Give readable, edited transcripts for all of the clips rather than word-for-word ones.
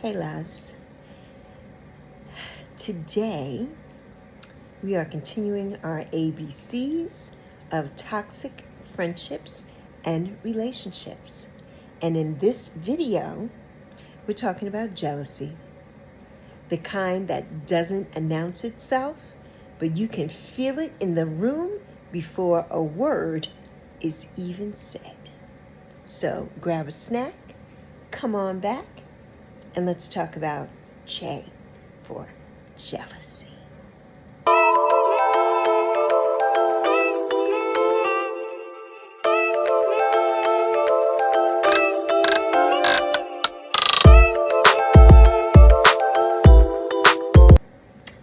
Hey loves, today we are continuing our ABCs of toxic friendships and relationships. And in this video, we're talking about jealousy, the kind that doesn't announce itself, but you can feel it in the room before a word is even said. So grab a snack, come on back, and let's talk about J for jealousy.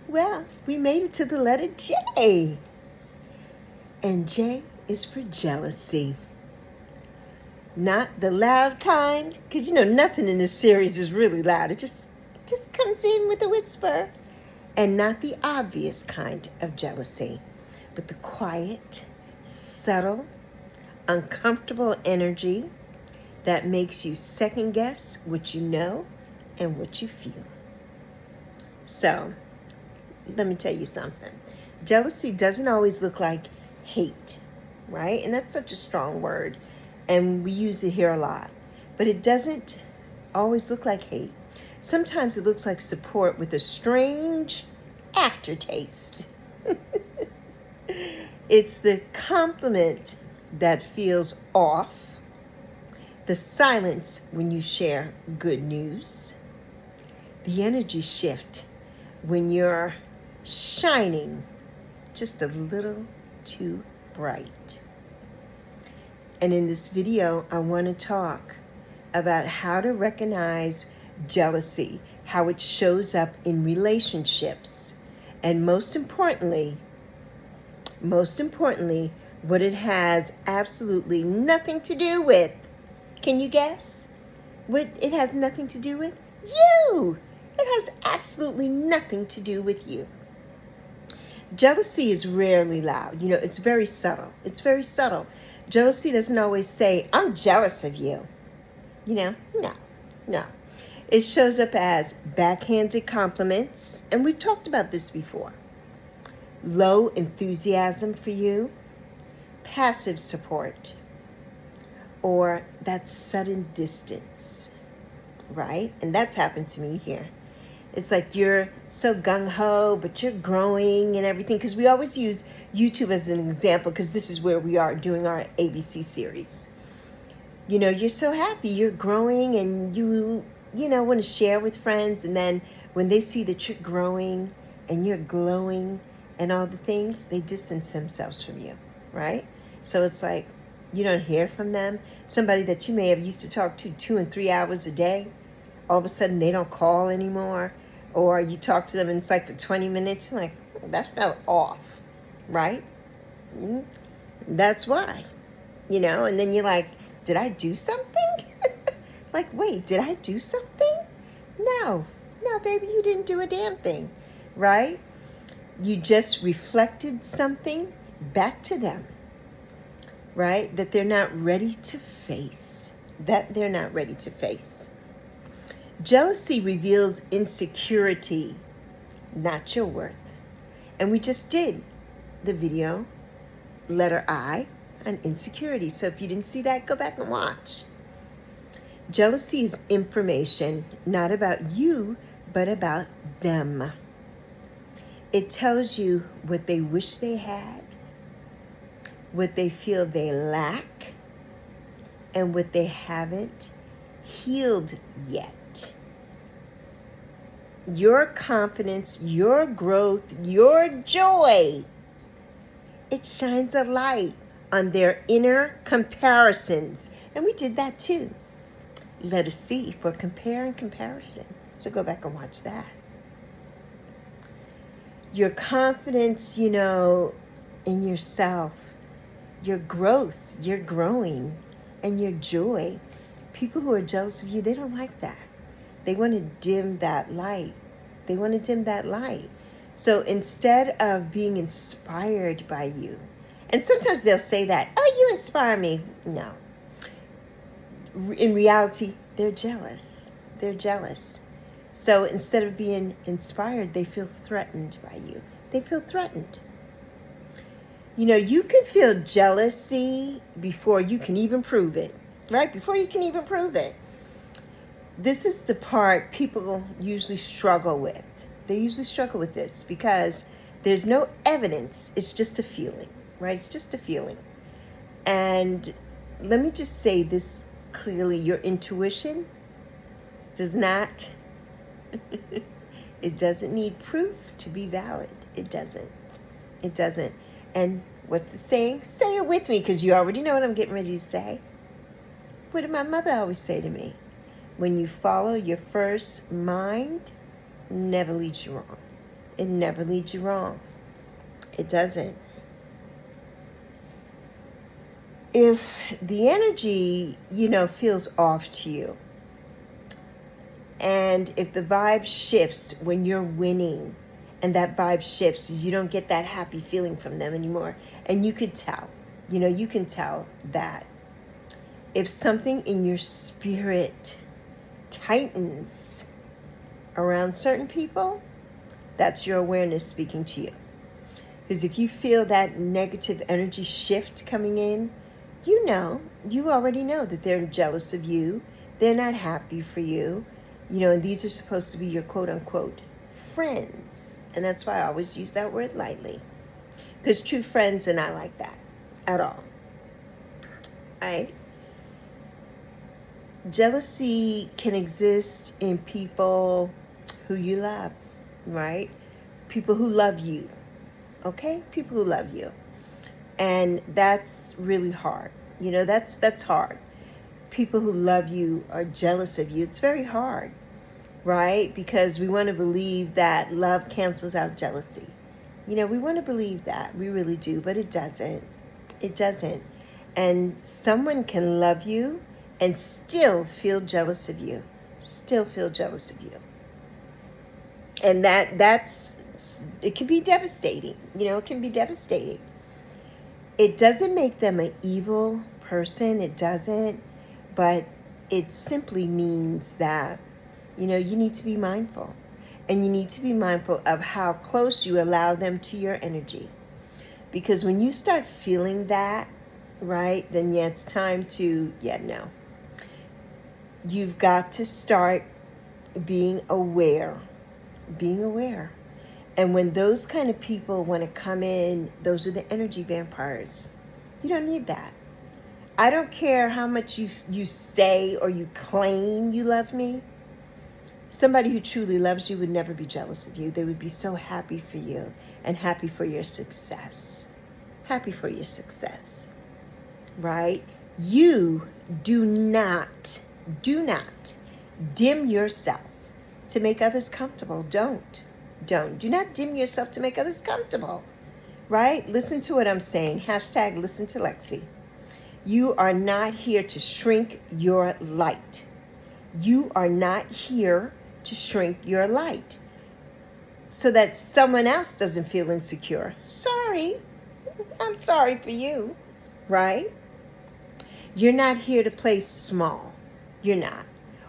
Well, we made it to the letter J. And J is for jealousy. Not the loud kind, because nothing in this series is really loud. It just comes in with a whisper. And not the obvious kind of jealousy, but the quiet, subtle, uncomfortable energy that makes you second guess what you know and what you feel. So, let me tell you something. Jealousy doesn't always look like hate, right? And that's such a strong word. And we use it here a lot. But it doesn't always look like hate. Sometimes it looks like support with a strange aftertaste. It's the compliment that feels off, the silence when you share good news, the energy shift when you're shining just a little too bright. And in this video, I want to talk about how to recognize jealousy, how it shows up in relationships, and most importantly, what it has absolutely nothing to do with. Can you guess what it has nothing to do with? You! It has absolutely nothing to do with you. Jealousy is rarely loud. It's very subtle. Jealousy doesn't always say, I'm jealous of you. No. It shows up as backhanded compliments, and we've talked about this before. Low enthusiasm for you, passive support, or that sudden distance, right? And that's happened to me here. It's like you're so gung-ho, but you're growing and everything. Because we always use YouTube as an example, because this is where we are doing our ABC series. You're so happy, you're growing, and you want to share with friends. And then when they see that you're growing and you're glowing and all the things, they distance themselves from you, right? So it's like you don't hear from them. Somebody that you may have used to talk to 2 and 3 hours a day, all of a sudden they don't call anymore. Or you talk to them and it's like for 20 minutes, you're like, that felt off, right? That's why, and then you're like, did I do something? Like, wait, did I do something? No, baby, you didn't do a damn thing, right? You just reflected something back to them, right? That they're not ready to face. Jealousy reveals insecurity, not your worth. And we just did the video, letter I, on insecurity. So if you didn't see that, go back and watch. Jealousy is information, not about you, but about them. It tells you what they wish they had, what they feel they lack, and what they haven't healed yet. Your confidence, your growth, your joy, it shines a light on their inner comparisons. And we did that too. Letter C for compare and comparison. So go back and watch that. Your confidence, in yourself, your growth, your growing, and your joy. People who are jealous of you, they don't like that. They want to dim that light. So instead of being inspired by you, and sometimes they'll say that, oh, you inspire me. No. In reality, they're jealous. So instead of being inspired, they feel threatened by you. They feel threatened. You know, you can feel jealousy before you can even prove it, right? Before you can even prove it. This is the part people usually struggle with. They usually struggle with this because there's no evidence. It's just a feeling, right? It's just a feeling. And let me just say this clearly. Your intuition does not, it doesn't need proof to be valid. It doesn't. It doesn't. And what's the saying? Say it with me, because you already know what I'm getting ready to say. What did my mother always say to me? When you follow your first mind, it never leads you wrong. It never leads you wrong. It doesn't. If the energy, feels off to you, and if the vibe shifts when you're winning, and that vibe shifts, you don't get that happy feeling from them anymore, and you could tell, you can tell that if something in your spirit tightens around certain people, that's your awareness speaking to you. Because if you feel that negative energy shift coming in, you already know that they're jealous of you. They're not happy for you. And these are supposed to be your quote unquote friends. And that's why I always use that word lightly. Because true friends are not like that at all. Right? Jealousy can exist in people who you love, right? People who love you, okay? People who love you. And that's really hard. That's hard. People who love you are jealous of you. It's very hard, right? Because we want to believe that love cancels out jealousy. We want to believe that. We really do, but it doesn't. It doesn't. And someone can love you and still feel jealous of you. Still feel jealous of you. And it can be devastating. It can be devastating. It doesn't make them an evil person. It doesn't. But it simply means that, you need to be mindful. And you need to be mindful of how close you allow them to your energy. Because when you start feeling that, right, then it's time to, no. You've got to start being aware. Being aware. And when those kind of people want to come in, those are the energy vampires. You don't need that. I don't care how much you say or you claim you love me. Somebody who truly loves you would never be jealous of you. They would be so happy for you and happy for your success. Happy for your success. Right? You do not dim yourself to make others comfortable. Don't. Do not dim yourself to make others comfortable. Right? Listen to what I'm saying. Hashtag listen to Lexi. You are not here to shrink your light. You are not here to shrink your light so that someone else doesn't feel insecure. Sorry. I'm sorry for you. Right? You're not here to play small. You're not.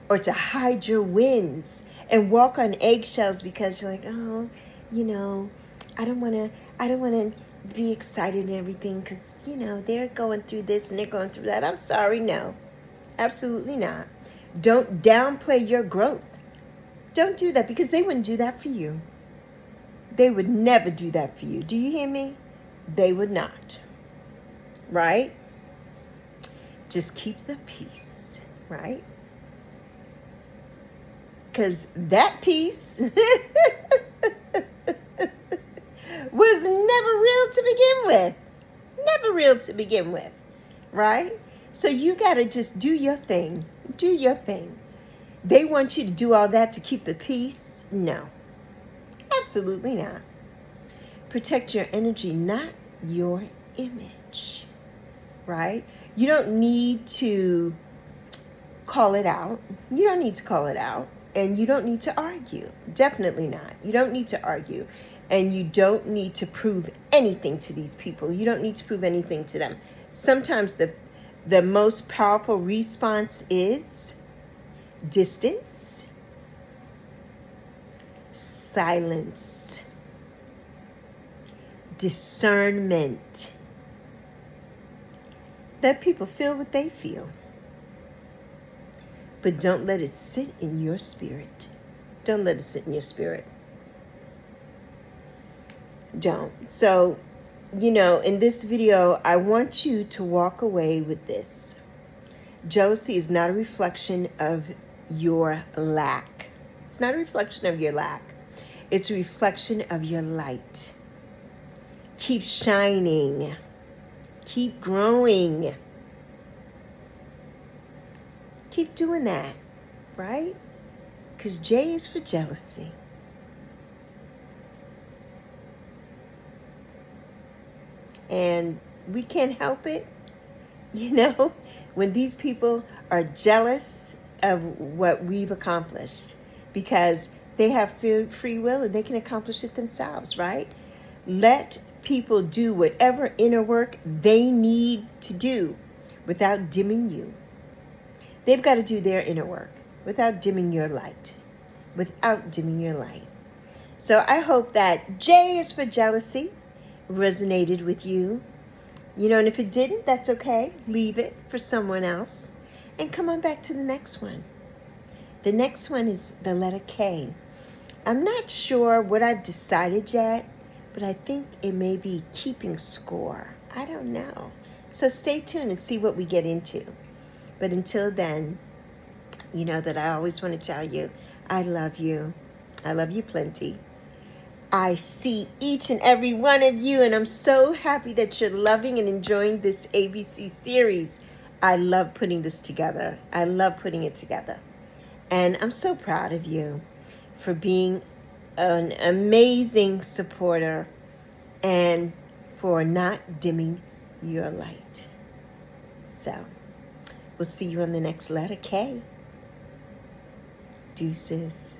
Or to hide your wins and walk on eggshells because you're like, oh, I don't want to be excited and everything because, they're going through this and they're going through that. I'm sorry. No, absolutely not. Don't downplay your growth. Don't do that because they wouldn't do that for you. They would never do that for you. Do you hear me? They would not. Right? Just keep the peace, right? Because that peace was never real to begin with. Never real to begin with, right? So you got to just do your thing. Do your thing. They want you to do all that to keep the peace? No, absolutely not. Protect your energy, not your image, right? You don't need to call it out. You don't need to call it out. And you don't need to argue. Definitely not. You don't need to argue. And you don't need to prove anything to these people. You don't need to prove anything to them. Sometimes the most powerful response is distance silence, discernment. Let people feel what they feel, but don't let it sit in your spirit. Don't let it sit in your spirit. Don't. So, in this video, I want you to walk away with this. Jealousy is not a reflection of your lack. It's not a reflection of your lack. It's a reflection of your light. Keep shining. Keep growing. Keep doing that, right? Because J is for jealousy. And we can't help it, when these people are jealous of what we've accomplished, because they have free will and they can accomplish it themselves, right? Let people do whatever inner work they need to do without dimming you. They've got to do their inner work without dimming your light. Without dimming your light. So I hope that J is for jealousy resonated with you. And if it didn't, that's okay. Leave it for someone else. And come on back to the next one. The next one is the letter K. I'm not sure what I've decided yet, but I think it may be keeping score. I don't know. So stay tuned and see what we get into. But until then, you know that I always want to tell you, I love you. I love you plenty. I see each and every one of you, and I'm so happy that you're loving and enjoying this ABC series. I love putting this together. I love putting it together. And I'm so proud of you for being an amazing supporter and for not dimming your light. So, we'll see you on the next letter K. Deuces.